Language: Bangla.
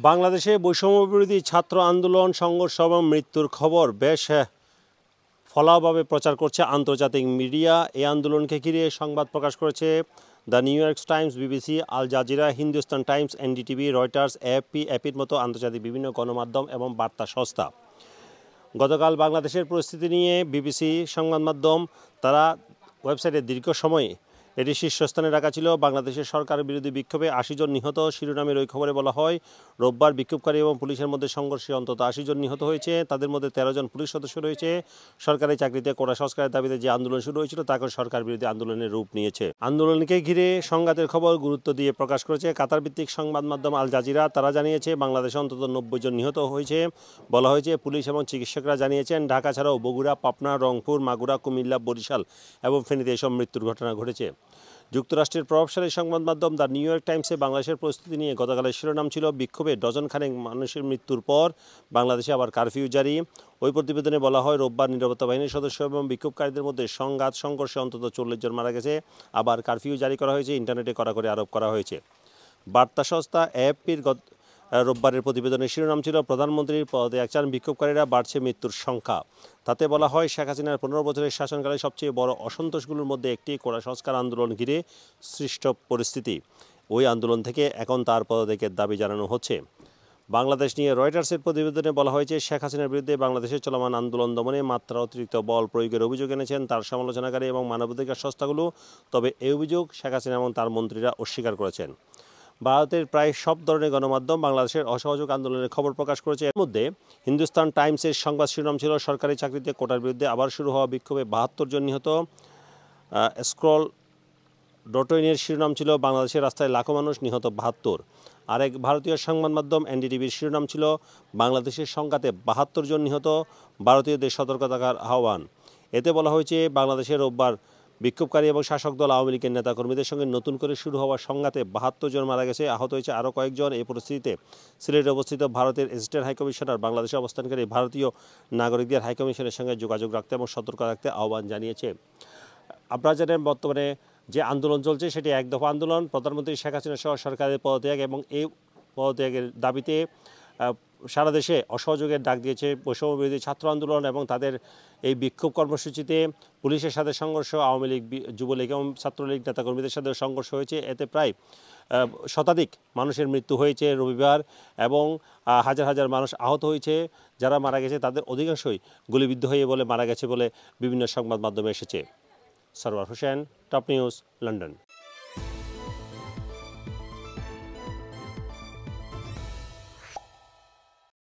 বাংলাদেশে বৈষম্যবিরোধী ছাত্র আন্দোলন সংঘর্ষ এবং মৃত্যুর খবর বেশ ফলাওভাবে প্রচার করছে আন্তর্জাতিক মিডিয়া। এই আন্দোলনকে ঘিরে সংবাদ প্রকাশ করেছে the New York Times, BBC, Al Jazeera, Hindustan Times, NDTV, Reuters, এএফপির মতো আন্তর্জাতিক বিভিন্ন গণমাধ্যম এবং বার্তা সংস্থা। গতকাল বাংলাদেশের পরিস্থিতি নিয়ে বিবিসি সংবাদ মাধ্যম তারা ওয়েবসাইটে দীর্ঘ সময় এটি শীর্ষস্থানে রাখা ছিল। বাংলাদেশের সরকার বিরোধী বিক্ষোভে 80 জন নিহত শিরোনামের ওই খবরে বলা হয়, রোববার বিক্ষোভকারী এবং পুলিশের মধ্যে সংঘর্ষে অন্তত 80 জন নিহত হয়েছে। তাদের মধ্যে 13 জন পুলিশ সদস্য রয়েছে। সরকারি চাকরিতে কোটা সংস্কারের দাবিতে যে আন্দোলন শুরু হয়েছিল তাকে সরকার বিরোধী আন্দোলনের রূপ নিয়েছে। আন্দোলনকে ঘিরে সংঘাতের খবর গুরুত্ব দিয়ে প্রকাশ করেছে কাতার ভিত্তিক সংবাদ মাধ্যম আল জাজিরা। তারা জানিয়েছে বাংলাদেশে অন্তত 90 জন নিহত হয়েছে। বলা হয়েছে পুলিশ এবং চিকিৎসকরা জানিয়েছেন ঢাকা ছাড়াও বগুড়া, পাবনা, রংপুর, মাগুরা, কুমিল্লা, বরিশাল এবং ফেনীতে এসব মৃত্যুর ঘটনা ঘটেছে। যুক্তরাষ্ট্রের প্রভাবশালী সংবাদ মাধ্যম দ্য নিউ ইয়র্ক টাইমসে বাংলাদেশের পরিস্থিতি নিয়ে গতকালের শিরোনাম ছিল, বিক্ষোভে ডজন খানেক মানুষের মৃত্যুর পর বাংলাদেশে আবার কারফিউ জারি। ওই প্রতিবেদনে বলা হয়, রোববার নিরাপত্তা বাহিনীর সদস্য এবং বিক্ষোভকারীদের মধ্যে সংঘর্ষে অন্তত 40 জন মারা গেছে। আবার কারফিউ জারি করা হয়েছে, ইন্টারনেটে কড়াকড়ি আরোপ করা হয়েছে। বার্তা সংস্থা এএফপির রোববারের প্রতিবেদনের শিরোনাম ছিল, প্রধানমন্ত্রীর পদত্যাগ চান বিক্ষোভকারীরা, বাড়ছে মৃত্যুর সংখ্যা। তাতে বলা হয়, শেখ হাসিনার 15 বছরের শাসনকালে সবচেয়ে বড় অসন্তোষগুলোর মধ্যে একটি কোটা সংস্কার আন্দোলন ঘিরে সৃষ্ট পরিস্থিতি। ওই আন্দোলন থেকে এখন তার পদত্যাগের দাবি জানানো হচ্ছে। বাংলাদেশ নিয়ে রয়টার্সের প্রতিবেদনে বলা হয়েছে, শেখ হাসিনার বিরুদ্ধে বাংলাদেশে চলমান আন্দোলন দমনে মাত্রা অতিরিক্ত বল প্রয়োগের অভিযোগ এনেছেন তার সমালোচনাকারী এবং মানবাধিকার সংস্থাগুলো। তবে এই অভিযোগ শেখ হাসিনা এবং তার মন্ত্রীরা অস্বীকার করেছেন। ভারতের প্রায় সব ধরনের গণমাধ্যম বাংলাদেশের অসহযোগ আন্দোলনের খবর প্রকাশ করেছে। এর মধ্যে হিন্দুস্তান টাইমসের সংবাদ শিরোনাম ছিল, সরকারি চাকরিতে কোটার বিরুদ্ধে আবার শুরু হওয়া বিক্ষোভে 72 জন নিহত। স্ক্রল ডটইনের শিরোনাম ছিল, বাংলাদেশের রাস্তায় লাখো মানুষ, নিহত 72। আরেক ভারতীয় সংবাদ মাধ্যম এনডিটিভির শিরোনাম ছিল, বাংলাদেশের সংঘাতে 72 জন নিহত, ভারতীয়দের সতর্ক থাকার আহ্বান। এতে বলা হয়েছে, বাংলাদেশের রোববার বিক্ষোভকারী এবং শাসক দল আওয়ামী লীগের নেতাকর্মীদের সঙ্গে নতুন করে শুরু হওয়া সংঘাতে 72 জন মারা গেছে, আহত হয়েছে আরও কয়েকজন। এই পরিস্থিতিতে সিলেটে অবস্থিত ভারতের অ্যাসিস্ট্যান্ট হাইকমিশনার বাংলাদেশে অবস্থানকারী ভারতীয় নাগরিকদের হাইকমিশনের সঙ্গে যোগাযোগ রাখতে এবং সতর্ক রাখতে আহ্বান জানিয়েছে। আপনারা জানেন, বর্তমানে যে আন্দোলন চলছে সেটি এক দফা আন্দোলন। প্রধানমন্ত্রী শেখ হাসিনা সহ সরকারের পদত্যাগ এবং এই পদত্যাগের দাবিতে সারা দেশে অসহযোগের ডাক দিয়েছে বৈষম্যবিরোধী ছাত্র আন্দোলন এবং তাদের এই বিক্ষোভ কর্মসূচিতে পুলিশের সাথে সংঘর্ষ, আওয়ামী লীগ, যুবলীগ এবং ছাত্রলীগ নেতাকর্মীদের সাথে সংঘর্ষ হয়েছে। এতে প্রায় শতাধিক মানুষের মৃত্যু হয়েছে রবিবার এবং হাজার হাজার মানুষ আহত হয়েছে। যারা মারা গেছে তাদের অধিকাংশই গুলিবিদ্ধ হয়ে বলে মারা গেছে বলে বিভিন্ন সংবাদ মাধ্যমে এসেছে। Sarwar Hossain, top news, London.